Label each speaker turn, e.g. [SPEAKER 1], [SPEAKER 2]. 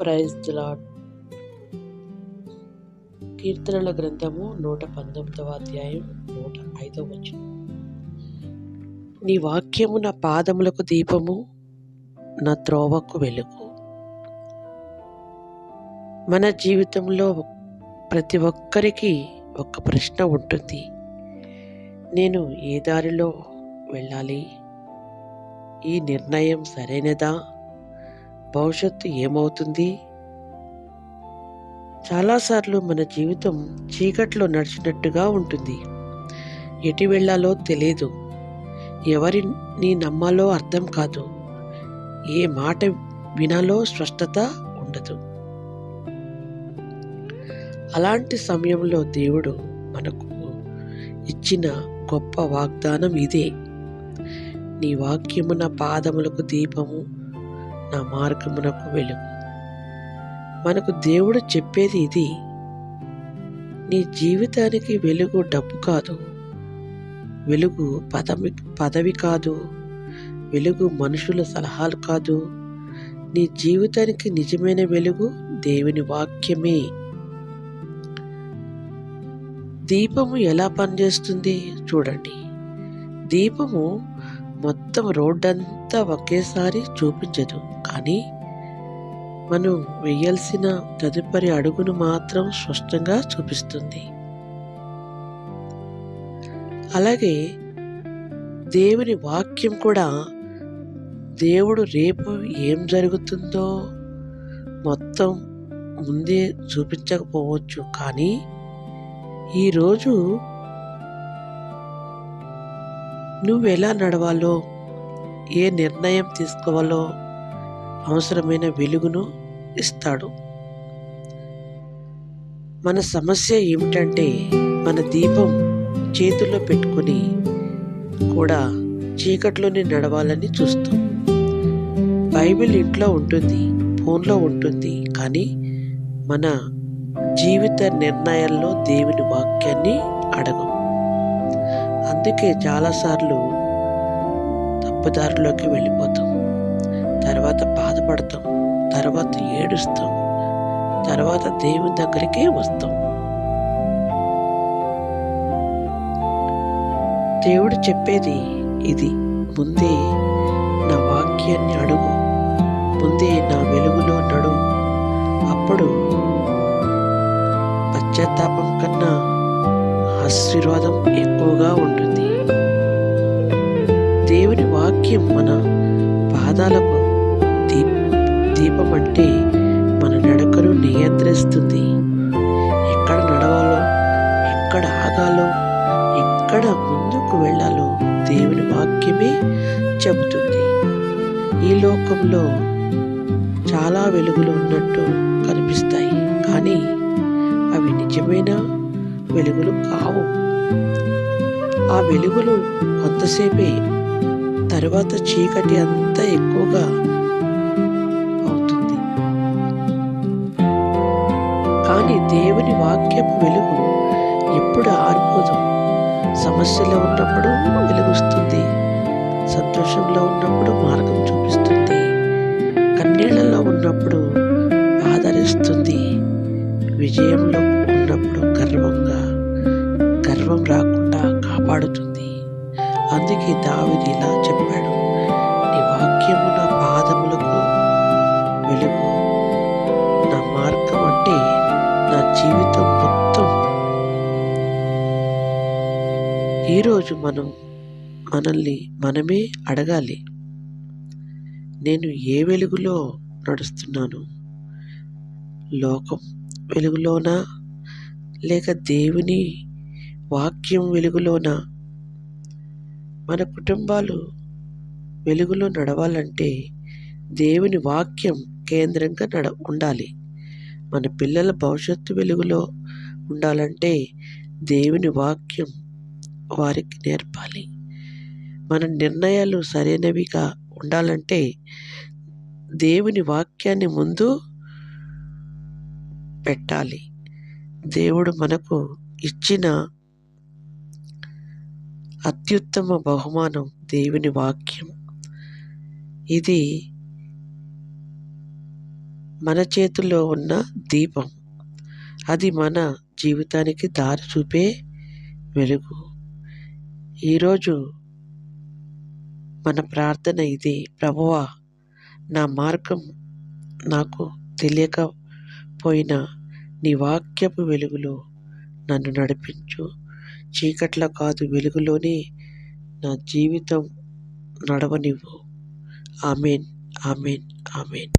[SPEAKER 1] Praise the lord. కీర్తనల గ్రంథము 119వ అధ్యాయం 105వ వచనం. నీ వాక్యము నా పాదములకు దీపము, నా త్రోవకు వెలుగు. మన జీవితంలో ప్రతి ఒక్కరికి ఒక ప్రశ్న ఉంటుంది. నేను ఏ దారిలో వెళ్ళాలి? ఈ నిర్ణయం సరైనదా? భవిష్యత్తు ఏమవుతుంది? చాలాసార్లు మన జీవితం చీకట్లో ఉంటుంది. ఎటు వెళ్ళాలో తెలియదు. ఎవరిని నమ్మాలో అర్థం కాదు. ఏ మాట వినాలో స్పష్టత ఉండదు. అలాంటి సమయంలో దేవుడు మనకు ఇచ్చిన గొప్ప వాగ్దానం ఇదే. నీ వాక్యము నా పాదములకు దీపము, నా మార్గమునకు వెలుగు. మనకు దేవుడు చెప్పేది ఇది. నీ జీవితానికి వెలుగు డబ్బు కాదు, వెలుగు పదవి కాదు, వెలుగు మనుషుల సలహాలు కాదు. నీ జీవితానికి నిజమైన వెలుగు దేవుని వాక్యమే. దీపము ఎలా పనిచేస్తుంది చూడండి. దీపము మొత్తం రోడ్డంతా ఒకేసారి చూపించదు, కానీ మనం వేయాల్సిన తదుపరి అడుగును మాత్రం స్పష్టంగా చూపిస్తుంది. అలాగే దేవుని వాక్యం కూడా దేవుడు రేపు ఏం జరుగుతుందో మొత్తం ముందే చూపించకపోవచ్చు, కానీ ఈరోజు నువ్వు ఎలా నడవాలో, ఏ నిర్ణయం తీసుకోవాలో అవసరమైన వెలుగును ఇస్తాడు. మన సమస్య ఏమిటంటే, మన దీపం చేతుల్లో పెట్టుకొని కూడా చీకట్లోనే నడవాలని చూస్తాం. బైబిల్ ఇంట్లో ఉంటుంది, ఫోన్లో ఉంటుంది, కానీ మన జీవిత నిర్ణయాల్లో దేవుని వాక్యాన్ని అడగం. అందుకే చాలాసార్లు తప్పుదారిలోకి వెళ్ళిపోతాం. తర్వాత బాధపడతాం, తర్వాత ఏడుస్తాం, తర్వాత దేవుని దగ్గరికే వస్తాం. దేవుడు చెప్పేది ఇది. ముందే నా వాక్యాన్ని అడుగు, ముందే నా వెలుగులో నడు. అప్పుడు పశ్చాత్తాపం కన్నా ఆశీర్వాదం ఎక్కువగా ఉంటుంది. దేవుని వాక్యం మన పాదాలకు దీపం అంటే మన నడకను నియంత్రిస్తుంది. ఎక్కడ నడవాలో, ఎక్కడ ఆగాలో, ఎక్కడ ముందుకు వెళ్ళాలో దేవుని వాక్యమే చెబుతుంది. ఈ లోకంలో చాలా వెలుగులు ఉన్నట్టు కనిపిస్తాయి, కానీ అవి నిజమైన వెలుగులు కావు. ఆ వెలుగులు కొంతసేపే, తర్వాత చీకటి అంతా ఎక్కువగా అవుతుంది. కానీ దేవుని వాక్యపు వెలుగు ఎప్పుడు ఆరిపోదు. సమస్యలో ఉన్నప్పుడు వెలుగుస్తుంది, సంతోషంలో ఉన్నప్పుడు మార్గం చూపిస్తుంది, కన్నీళ్లలో ఉన్నప్పుడు ఆదరిస్తుంది, విజయంలో ఉన్నప్పుడు గర్వం రాకుండా కాపాడుతుంది. అందుకే దావీదు ఇలా చెప్పాడు, నీ వాక్యము నా పాదములకు వెలుగు. నా మార్గం అంటే నా జీవితం మొత్తం. ఈరోజు మనల్ని మనమే అడగాలి, నేను ఏ వెలుగులో నడుస్తున్నాను? లోకం వెలుగులోనా, లేక దేవుని వాక్యం వెలుగులోనా? మన కుటుంబాలు వెలుగులో నడవాలంటే దేవుని వాక్యం కేంద్రంగా ఉండాలి. మన పిల్లల భవిష్యత్తు వెలుగులో ఉండాలంటే దేవుని వాక్యం వారికి నేర్పాలి. మన నిర్ణయాలు సరైనవిగా ఉండాలంటే దేవుని వాక్యాన్ని ముందు పెట్టాలి. దేవుడు మనకు ఇచ్చిన అత్యుత్తమ బహుమానం దేవుని వాక్యం. ఇది మన చేతుల్లో ఉన్న దీపం. అది మన జీవితానికి దారి చూపే వెలుగు. ఈరోజు మన ప్రార్థన ఇది: ప్రభువా, నా మార్గం నాకు తెలియకపోయినా నీ వాక్యపు వెలుగులో నన్ను నడిపించు. చీకట్లో కాదు, వెలుగులోనే నా జీవితం నడవనివ్వు. ఆమేన్, ఆమేన్, ఆమేన్.